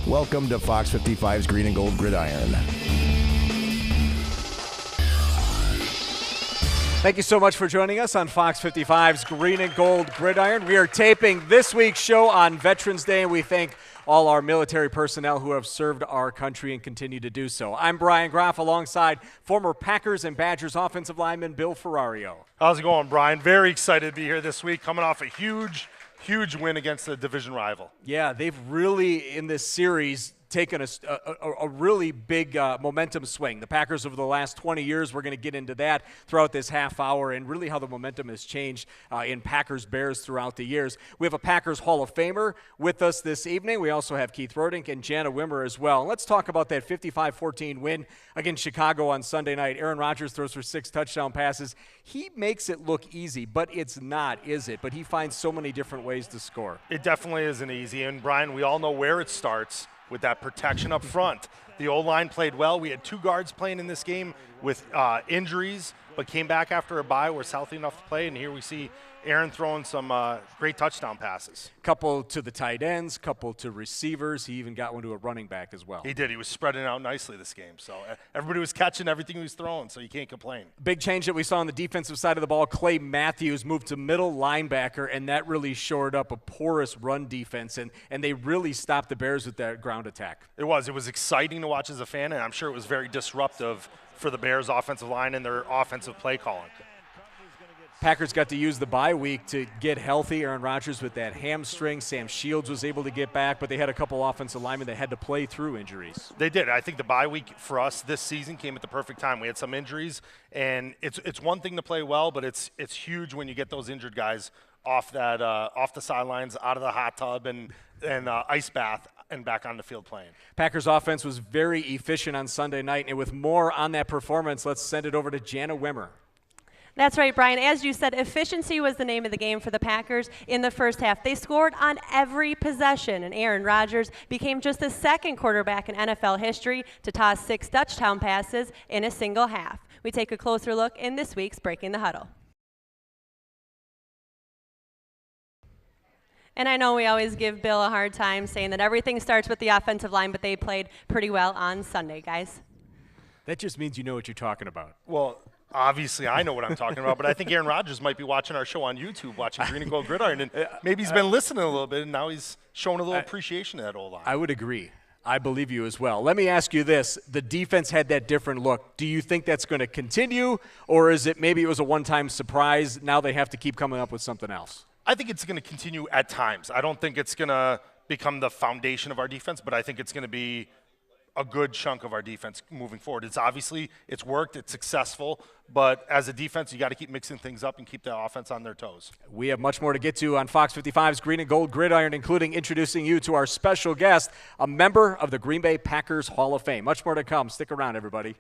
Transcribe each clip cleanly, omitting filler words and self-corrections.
Welcome to Fox 55's Green and Gold Gridiron. Thank you so much for joining us on Fox 55's Green and Gold Gridiron. We are taping this week's show on Veterans Day, and we thank all our military personnel who have served our country and continue to do so. I'm Brian Groff alongside former Packers and Badgers offensive lineman Bill Ferrario. How's it going, Brian? Very excited to be here this week, coming off a huge win against a division rival. Yeah, they've really, in this series, taken a really big momentum swing. The Packers over the last 20 years, we're going to get into that throughout this half hour and really how the momentum has changed in Packers-Bears throughout the years. We have a Packers Hall of Famer with us this evening. We also have Keith Rodink and Jana Wimmer as well. Let's talk about that 55-14 win against Chicago on Sunday night. Aaron Rodgers throws for 6 touchdown passes. He makes it look easy, but it's not, is it? But he finds so many different ways to score. It definitely isn't easy, and Brian, we all know where it starts with that protection up front. The O-line played well. We had 2 guards playing in this game with injuries, but came back after a bye. We're healthy enough to play, and here we see Aaron throwing some great touchdown passes. Couple to the tight ends, couple to receivers. He even got one to a running back as well. He did. He was spreading out nicely this game. So everybody was catching everything he was throwing, so you can't complain. Big change that we saw on the defensive side of the ball. Clay Matthews moved to middle linebacker, and that really shored up a porous run defense, and they really stopped the Bears with that ground attack. It was exciting to watch as a fan, and I'm sure it was very disruptive for the Bears' offensive line and their offensive play calling. Packers got to use the bye week to get healthy. Aaron Rodgers with that hamstring. Sam Shields was able to get back, but they had a couple offensive linemen that had to play through injuries. They did. I think the bye week for us this season came at the perfect time. We had some injuries, and it's one thing to play well, but it's huge when you get those injured guys off the sidelines, out of the hot tub and ice bath, and back on the field playing. Packers offense was very efficient on Sunday night, and with more on that performance, let's send it over to Jana Wimmer. That's right, Brian. As you said, efficiency was the name of the game for the Packers in the first half. They scored on every possession, and Aaron Rodgers became just the second quarterback in NFL history to toss 6 touchdown passes in a single half. We take a closer look in this week's Breaking the Huddle. And I know we always give Bill a hard time saying that everything starts with the offensive line, but they played pretty well on Sunday, guys. That just means you know what you're talking about. Well, obviously, I know what I'm talking about, but I think Aaron Rodgers might be watching our show on YouTube, watching Green and Gold Gridiron, and maybe he's been listening a little bit, and now he's showing a little appreciation to that O-line. I would agree. I believe you as well. Let me ask you this. The defense had that different look. Do you think that's going to continue, or is it maybe it was a one-time surprise, now they have to keep coming up with something else? I think it's going to continue at times. I don't think it's going to become the foundation of our defense, but I think it's going to be a good chunk of our defense moving forward. It's worked, it's successful, but as a defense, you got to keep mixing things up and keep the offense on their toes. We have much more to get to on Fox 55's Green and Gold Gridiron, including introducing you to our special guest, a member of the Green Bay Packers Hall of Fame. Much more to come. Stick around, everybody.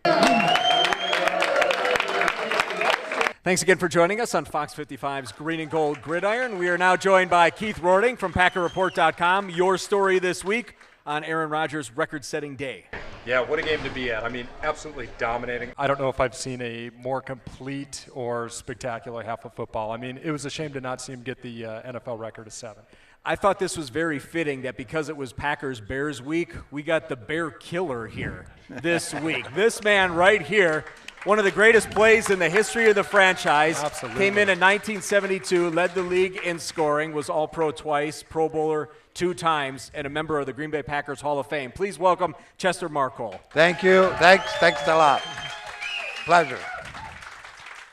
Thanks again for joining us on Fox 55's Green and Gold Gridiron. We are now joined by Keith Rodink from PackerReport.com. Your story this week on Aaron Rodgers' record-setting day. Yeah, what a game to be at. I mean, absolutely dominating. I don't know if I've seen a more complete or spectacular half of football. I mean, it was a shame to not see him get the NFL record of 7. I thought this was very fitting that because it was Packers-Bears week, we got the Bear Killer here this week. This man right here, one of the greatest plays in the history of the franchise. Absolutely. Came in 1972, led the league in scoring, was All-Pro twice, Pro Bowler 2 times, and a member of the Green Bay Packers Hall of Fame. Please welcome Chester Marcol. Thank you. Thanks a lot. Pleasure.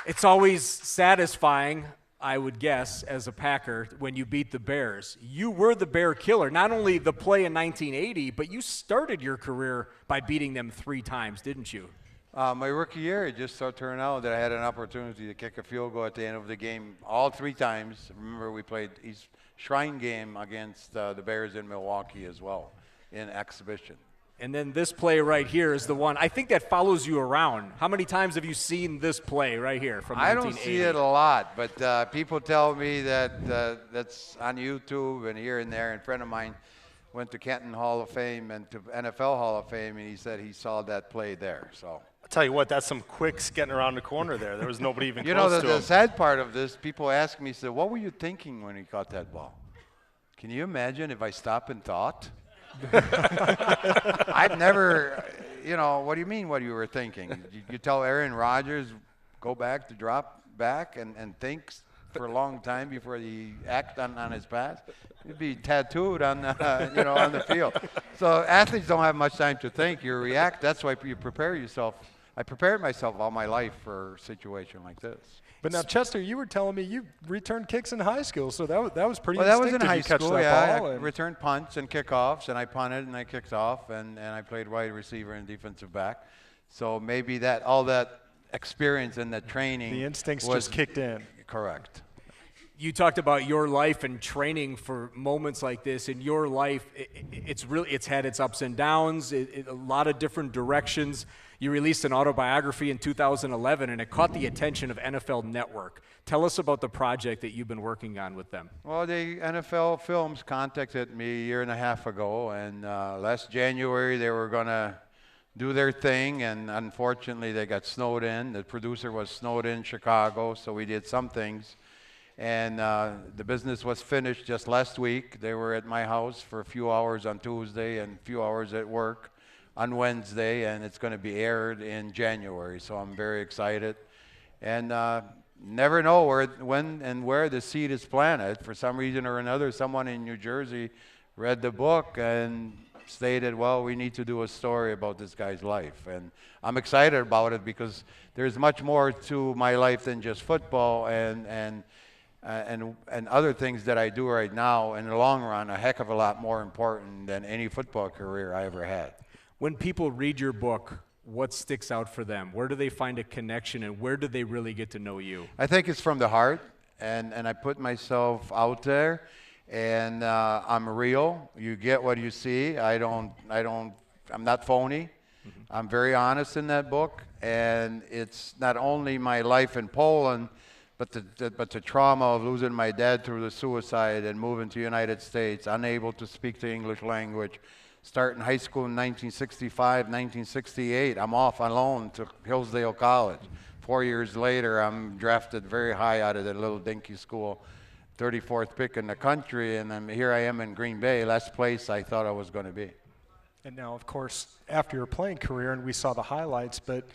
It's always satisfying, I would guess, as a Packer, when you beat the Bears. You were the Bear Killer. Not only the play in 1980, but you started your career by beating them 3 times, didn't you? My rookie year, it just so turned out that I had an opportunity to kick a field goal at the end of the game all 3 times. Remember, we played East Shrine game against the Bears in Milwaukee as well in exhibition. And then this play right here is the one, I think that follows you around. How many times have you seen this play right here from 1980? I don't see it a lot, but people tell me that that's on YouTube and here and there. And a friend of mine went to Canton Hall of Fame and to NFL Hall of Fame, and he said he saw that play there. So I'll tell you what, that's some quicks getting around the corner there. There was nobody even you close know, to the him. sad part of this, people ask me, said, what were you thinking when you caught that ball? Can you imagine if I stopped and thought? I've never, what do you mean what you were thinking? You tell Aaron Rodgers, go back to drop back and think for a long time before he act on his pass? He'd be tattooed on the field. So athletes don't have much time to think. You react. That's why you prepare yourself. I prepared myself all my life for a situation like this. But now, Chester, you were telling me you returned kicks in high school, so that was pretty Well, that was in instinctive. high You catch school, that yeah. ball I and returned punts and kickoffs, and I punted and I kicked off, and I played wide receiver and defensive back. So maybe all that experience and that training. the instincts was just kicked in. Correct. You talked about your life and training for moments like this. In your life, it's had its ups and downs, a lot of different directions. You released an autobiography in 2011, and it caught the attention of NFL Network. Tell us about the project that you've been working on with them. Well, the NFL Films contacted me a year and a half ago, and last January they were going to do their thing, and unfortunately they got snowed in. The producer was snowed in Chicago, so we did some things. And the business was finished just last week. They were at my house for a few hours on Tuesday and a few hours at work on Wednesday, and it's going to be aired in January. So I'm very excited. And never know when and where the seed is planted. For some reason or another, someone in New Jersey read the book and stated, well, we need to do a story about this guy's life. And I'm excited about it because there's much more to my life than just football and other things that I do right now. In the long run, a heck of a lot more important than any football career I ever had. When people read your book, what sticks out for them? Where do they find a connection, and where do they really get to know you? I think it's from the heart, and I put myself out there, and I'm real. You get what you see. I'm not phony. Mm-hmm. I'm very honest in that book, and it's not only my life in Poland, but the trauma of losing my dad through the suicide and moving to the United States, unable to speak the English language. Starting high school in 1965, 1968, I'm off on loan to Hillsdale College. 4 years later, I'm drafted very high out of that little dinky school, 34th pick in the country, and here I am in Green Bay, last place I thought I was going to be. And now, of course, after your playing career, and we saw the highlights, but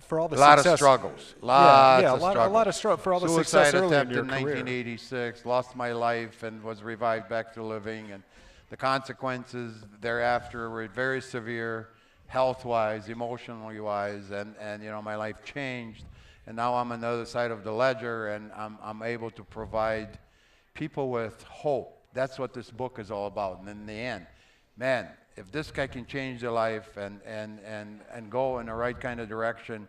for all the success. A lot of struggle for all the success early in your career. 1986, lost my life and was revived back to living, and the consequences thereafter were very severe, health-wise, emotionally wise, and my life changed, and now I'm on the other side of the ledger, and I'm able to provide people with hope. That's what this book is all about. And in the end, man, if this guy can change their life and go in the right kind of direction,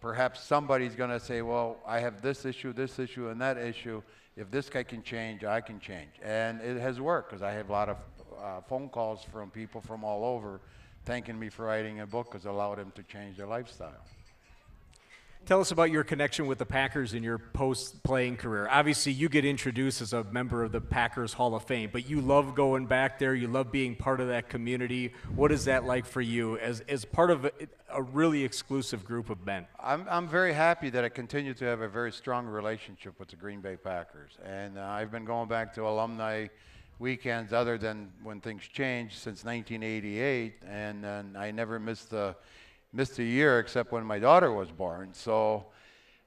perhaps somebody's going to say, well, I have this issue, and that issue. If this guy can change, I can change. And it has worked because I have a lot of phone calls from people from all over thanking me for writing a book because it allowed them to change their lifestyle. Tell us about your connection with the Packers in your post-playing career. Obviously, you get introduced as a member of the Packers Hall of Fame, but you love going back there. You love being part of that community. What is that like for you as part of a really exclusive group of men? I'm very happy that I continue to have a very strong relationship with the Green Bay Packers. And I've been going back to alumni weekends other than when things changed since 1988, and I never missed a year except when my daughter was born. So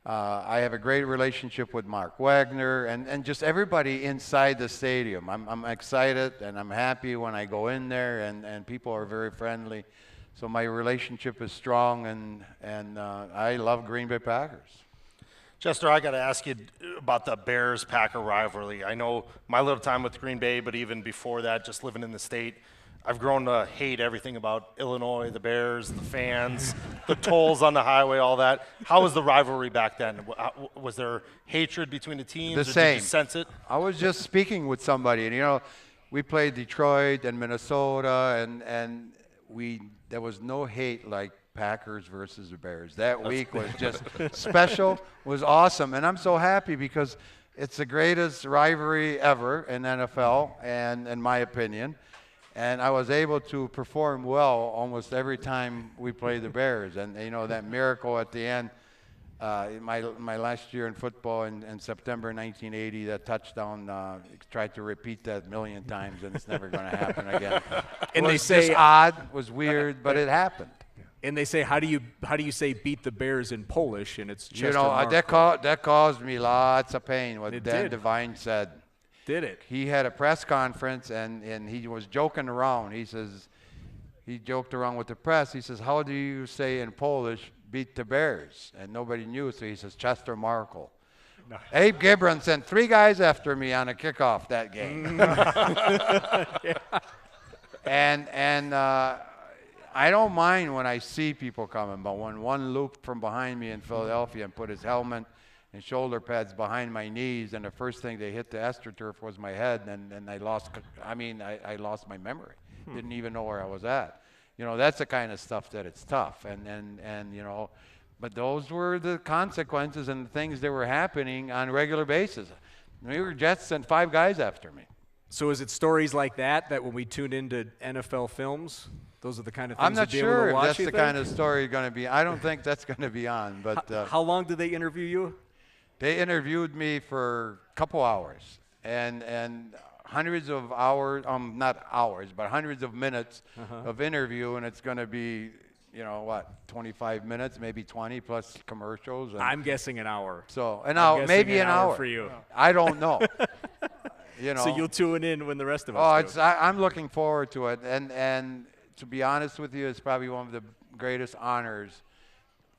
I have a great relationship with Mark Wagner and just everybody inside the stadium. I'm excited and I'm happy when I go in there, and people are very friendly. So my relationship is strong, and I love Green Bay Packers. Chester, I got to ask you about the Bears-Packer rivalry. I know my little time with Green Bay, but even before that, just living in the state, I've grown to hate everything about Illinois, the Bears, the fans, the tolls on the highway, all that. How was the rivalry back then? Was there hatred between the teams? The same. Did you sense it? I was just speaking with somebody, and we played Detroit and Minnesota, and there was no hate like Packers versus the Bears. That week was just special, was awesome, and I'm so happy because it's the greatest rivalry ever in NFL, and in my opinion. And I was able to perform well almost every time we played the Bears. And, that miracle at the end, In my last year in football in September 1980, that touchdown, tried to repeat that a million times, and it's never going to happen again. And it they was say just odd, was weird, but it happened. And they say, how do you say beat the Bears in Polish? And it's Chester You know, Marcol. that caused me lots of pain, what It Dan did. Devine said. Did it? He had a press conference, and he was joking around. He joked around with the press. He says, how do you say in Polish, beat the Bears? And nobody knew, so he says, Chester Marcol. No. Abe Gibron sent 3 guys after me on a kickoff that game. And I don't mind when I see people coming, but when one looped from behind me in Philadelphia and put his helmet and shoulder pads behind my knees, and the first thing they hit the AstroTurf was my head, and I lost my memory. Didn't even know where I was at. You know, that's the kind of stuff that it's tough. And you know, but those were the consequences and the things that were happening on a regular basis. New York Jets sent 5 guys after me. So is it stories like that when we tune into NFL films, those are the kind of things I'm not you'd be able sure to if watch, that's you the think? kind of story going to be. I don't think that's going to be on. But How long did they interview you? they interviewed me for a couple hours, and hundreds of hours, not hours, but hundreds of minutes of interview, and it's going to be, you know, what, 25 minutes, maybe 20 plus commercials. And I'm guessing an hour. so Guessing an hour for you. I don't know. You know. So you'll tune in when the rest of us do. I'm looking forward to it, and to be honest with you, it's probably one of the greatest honors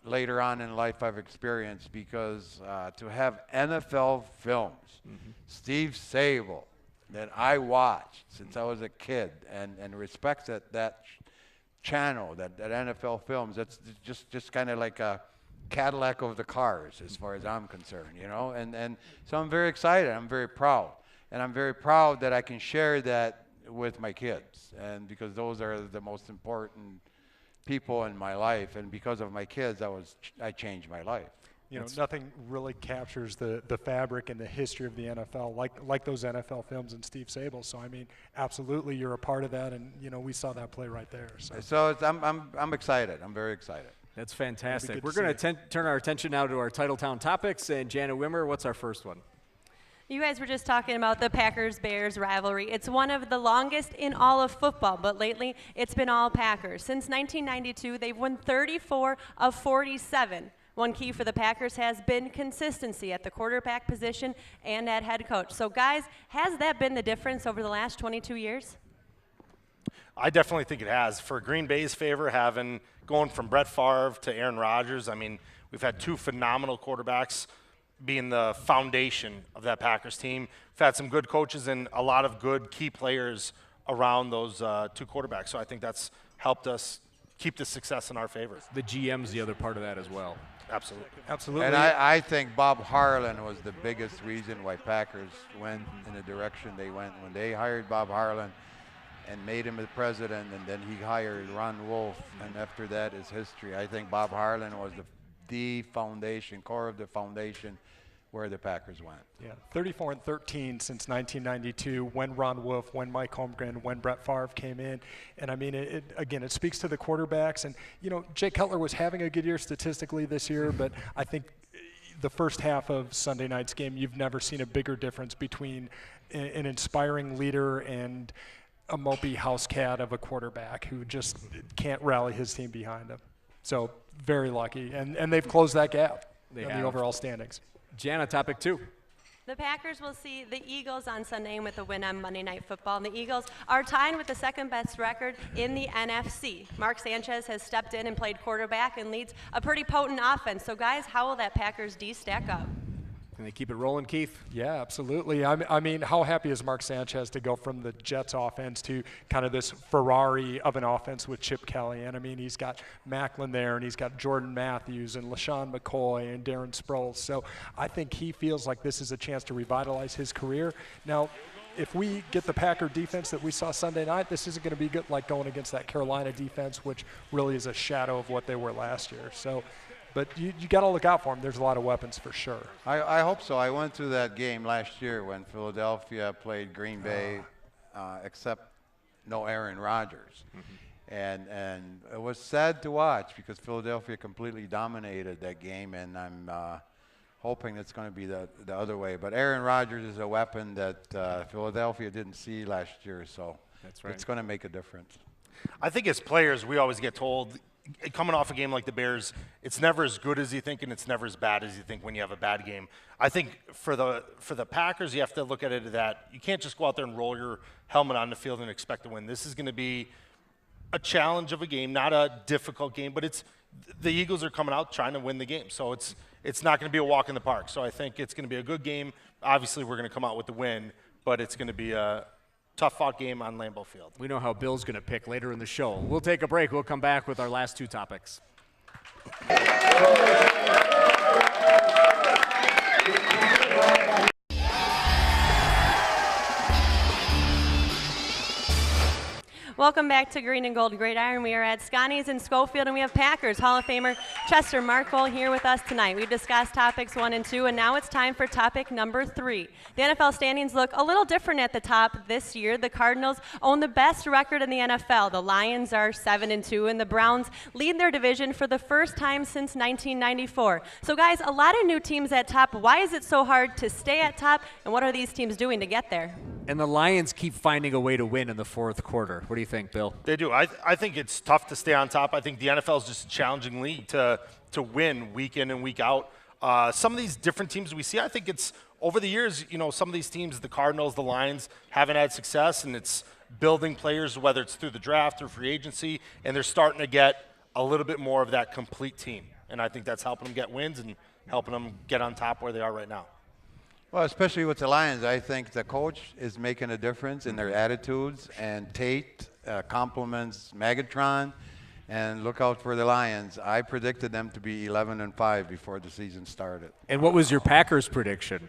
later on in life I've experienced, because to have NFL films, Steve Sable, that I watched since I was a kid, and respect that channel, that NFL films, that's just kind of like a Cadillac of the cars as far as I'm concerned, you know, and so I'm very excited, I'm very proud, and I'm very proud that I can share that with my kids, and because those are the most important people in my life, and because of my kids, I changed my life. You know, nothing really captures the fabric and the history of the NFL like those NFL films and Steve Sable. So I mean, absolutely, you're a part of that, and you know, we saw that play right there. So I'm excited. I'm very excited. That's fantastic. good We're to going to turn our attention now to our Titletown topics. And Jana Wimmer, what's our first one? You guys were just talking about the Packers-Bears rivalry. It's one of the longest in all of football, but lately it's been all Packers. Since 1992, they've won 34 of 47. One key for the Packers has been consistency at the quarterback position and at head coach. So, guys, has that been the difference over the last 22 years? I definitely think it has. For Green Bay's favor, going from Brett Favre to Aaron Rodgers, I mean, we've had 2 phenomenal quarterbacks being the foundation of that Packers team. We've had some good coaches and a lot of good key players around those 2 quarterbacks. So I think that's helped us keep the success in our favor. The GM's the other part of that as well. Absolutely. absolutely. And I think Bob Harlan was the biggest reason why Packers went in the direction they went. When they hired Bob Harlan and made him the president, and then he hired Ron Wolf, and after that is history. I think Bob Harlan was the foundation, core of the foundation where the Packers went. Yeah, 34-13 since 1992, when Ron Wolf, when Mike Holmgren, when Brett Favre came in. And I mean, it speaks to the quarterbacks. And, you know, Jay Cutler was having a good year statistically this year, but I think the first half of Sunday night's game, you've never seen a bigger difference between an inspiring leader and a mopey house cat of a quarterback who just can't rally his team behind him. So very lucky. And they've closed that gap in the overall standings. Jana, topic 2. The Packers will see the Eagles on Sunday with a win on Monday Night Football. And the Eagles are tied with the second-best record in the NFC. Mark Sanchez has stepped in and played quarterback and leads a pretty potent offense. So, guys, how will that Packers D stack up? Can they keep it rolling, Keith? Yeah, absolutely. I mean, how happy is Mark Sanchez to go from the Jets offense to kind of this Ferrari of an offense with Chip Kelly? And I mean, he's got Macklin there, and he's got Jordan Matthews and LaShawn McCoy and Darren Sproles. So I think he feels like this is a chance to revitalize his career. Now, if we get the Packer defense that we saw Sunday night, this isn't going to be good like going against that Carolina defense, which really is a shadow of what they were last year. So. But you got to look out for them. There's a lot of weapons for sure. I hope so. I went to that game last year when Philadelphia played Green Bay, except no Aaron Rodgers. And it was sad to watch because Philadelphia completely dominated that game, and I'm hoping it's going to be the other way. But Aaron Rodgers is a weapon that Philadelphia didn't see last year, so That's right. it's going to make a difference. I think as players, we always get told, coming off a game like the Bears, it's never as good as you think and it's never as bad as you think when you have a bad game. I think for the Packers, you have to look at it that you can't just go out there and roll your helmet on the field and expect to win. This is going to be a challenge of a game, not a difficult game, but it's the Eagles are coming out trying to win the game. So it's not going to be a walk in the park. So I think it's going to be a good game. Obviously, we're going to come out with the win, but it's going to be a tough-fought game on Lambeau Field. We know how Bill's going to pick later in the show. We'll take a break. We'll come back with our last two topics. Welcome back to Green and Gold Gridiron. We are at Scotty's in Schofield, and we have Packers Hall of Famer Chester Marcol here with us tonight. We've discussed topics 1 and 2, and now it's time for topic number 3. The NFL standings look a little different at the top this year. The Cardinals own the best record in the NFL. The Lions are 7-2, and the Browns lead their division for the first time since 1994. So, guys, a lot of new teams at top. Why is it so hard to stay at top, and what are these teams doing to get there? And the Lions keep finding a way to win in the fourth quarter. What do you think, Bill? They do. I think it's tough to stay on top. I think the NFL is just a challenging league to win week in and week out. Some of these different teams we see, I think it's over the years, some of these teams, the Cardinals, the Lions, haven't had success, and it's building players, whether it's through the draft or free agency, and they're starting to get a little bit more of that complete team. And I think that's helping them get wins and helping them get on top where they are right now. Well, especially with the Lions, I think the coach is making a difference in their attitudes, and Tate compliments Megatron, and look out for the Lions. I predicted them to be 11-5 before the season started. And what was your Packers prediction?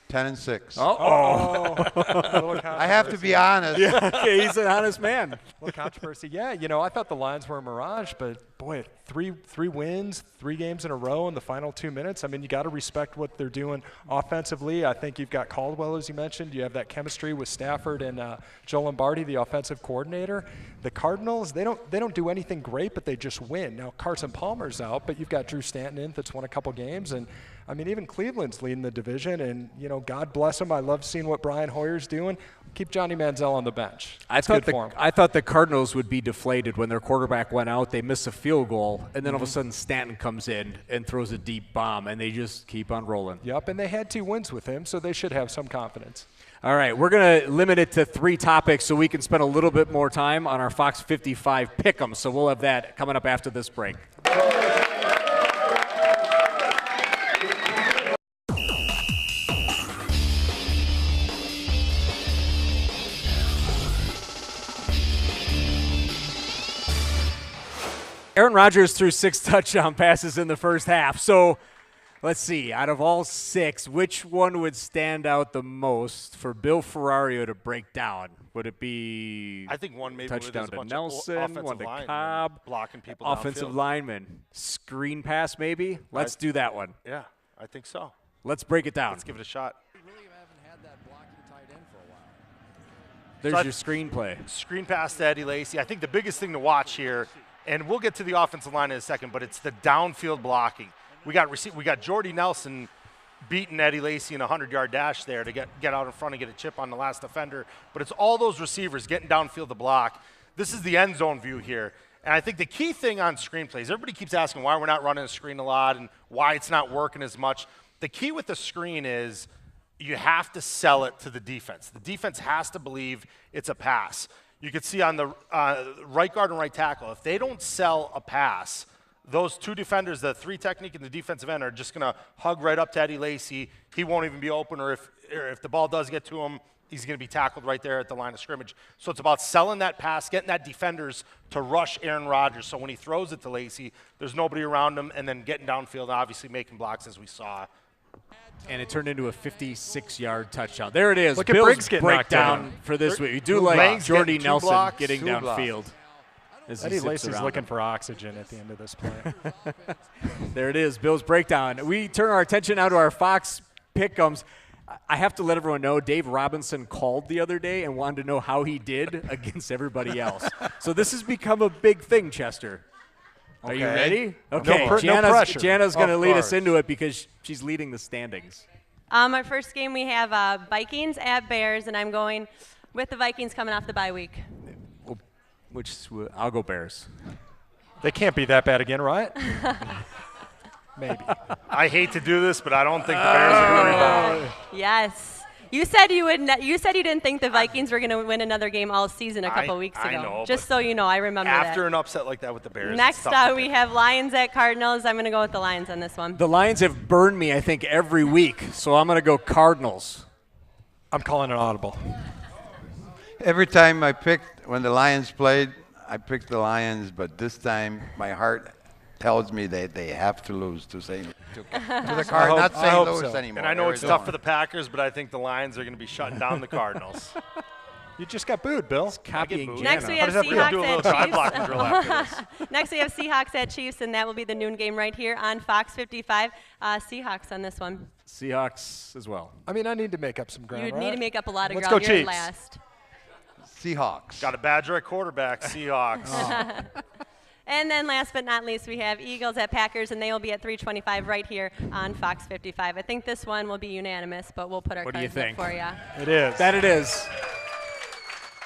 10-6. I I have to be honest. Okay, he's an honest man. A little controversy. Yeah, I thought the Lions were a mirage, but boy, three wins, 3 games in a row in the final 2 minutes. I mean, you got to respect what they're doing offensively. I think you've got Caldwell, as you mentioned. You have that chemistry with Stafford and Joe Lombardi, the offensive coordinator. The Cardinals, they don't do anything great, but they just win. Now Carson Palmer's out, but you've got Drew Stanton in that's won a couple games, and I mean, even Cleveland's leading the division, and God bless him. I love seeing what Brian Hoyer's doing. Keep Johnny Manziel on the bench. I thought the Cardinals would be deflated when their quarterback went out. They missed a field goal, and then all of a sudden Stanton comes in and throws a deep bomb, and they just keep on rolling. Yep, and they had 2 wins with him, so they should have some confidence. All right, we're going to limit it to 3 topics so we can spend a little bit more time on our Fox 55 Pick'em. So we'll have that coming up after this break. Aaron Rodgers threw 6 touchdown passes in the first half. So let's see, out of all 6, which one would stand out the most for Bill Ferrario to break down? Would it be I think one maybe touchdown with a to bunch Nelson, of one to linemen Cobb, blocking people offensive downfield. lineman, screen pass maybe? Let's do that one. Yeah, I think so. Let's break it down. Let's give it a shot. There's your screenplay. Screen pass to Eddie Lacy. I think the biggest thing to watch here, and we'll get to the offensive line in a second, but it's the downfield blocking. We got Jordy Nelson beating Eddie Lacy in a 100-yard dash there to get out in front and get a chip on the last defender. But it's all those receivers getting downfield to block. This is the end zone view here. And I think the key thing on screenplays, everybody keeps asking why we're not running a screen a lot and why it's not working as much. The key with the screen is you have to sell it to the defense. The defense has to believe it's a pass. You can see on the right guard and right tackle, if they don't sell a pass, those 2 defenders, the 3 technique and the defensive end, are just going to hug right up to Eddie Lacy. He won't even be open, or if the ball does get to him, he's going to be tackled right there at the line of scrimmage. So it's about selling that pass, getting that defenders to rush Aaron Rodgers. So when he throws it to Lacy, there's nobody around him, and then getting downfield and obviously making blocks as we saw. And it turned into a 56-yard touchdown. There it is. Look at Bill's Briggs getting knocked breakdown down. for this week. We do like Lang's Jordy getting 2 Nelson blocks, getting 2 downfield. as he Eddie zips Lacy's around looking him. for oxygen at the end of this play. There it is, Bill's breakdown. We turn our attention now to our Fox Pick'ems. I have to let everyone know Dave Robinson called the other day and wanted to know how he did against everybody else. So this has become a big thing, Chester. Are you ready? Okay, No pressure. Jana's going to Of lead us course. into it because she's leading the standings. Our first game we have Vikings at Bears, and I'm going with the Vikings coming off the bye week. I'll go Bears. They can't be that bad again, right? Maybe. I hate to do this, but I don't think the Bears are going to rebound. Yes. You said you would. You said you didn't think the Vikings were going to win another game all season a couple weeks ago. I know, Just but so you know, I remember After that. an upset like that with the Bears, Next it's tough to we pick. have Lions at Cardinals. I'm going to go with the Lions on this one. The Lions have burned me, I think, every week, so I'm going to go Cardinals. I'm calling an audible. Every time when the Lions played, I picked the Lions, but this time my heart tells me that they have to lose to the Cardinals. Not I St. hope Louis so. anymore. And I know it's Arizona. tough for the Packers, but I think the Lions are going to be shutting down the Cardinals. You just got booed, Bill. Copying booed. Jana. Next we How have does that feel? Do a little drive Seahawks blocking at drill after Chiefs. this. Next we have Seahawks at Chiefs, and that will be the noon game right here on Fox 55. Seahawks on this one. Seahawks as well. I mean, I need to make up some ground. You'd right? need to make up a lot of Let's ground. go You're Chiefs. last. Seahawks. Got a Badger at quarterback, Seahawks. And then last but not least, we have Eagles at Packers, and they will be at 3:25 right here on Fox 55. I think this one will be unanimous, but we'll put our What do you cards up think? for you. It is. That it is.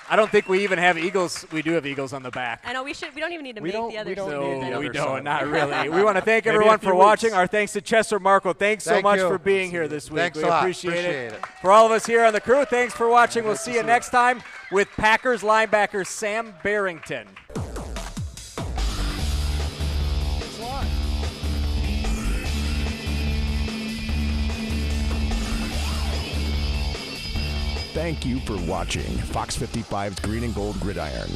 I don't think we even have Eagles. We do have Eagles on the back. I know we should. We don't even need to make don't- the other. we don't two. need the No, other we don't. side. Not really. We want to thank Maybe everyone a few for weeks. watching. Our thanks to Chester Marcol. Thanks so Thank much you. for being here this week. Thanks we a lot. appreciate Appreciate it. it. For all of us here on the crew, thanks for watching. We'll see you next time with Packers linebacker Sam Barrington. Thank you for watching Fox 55's Green and Gold Gridiron.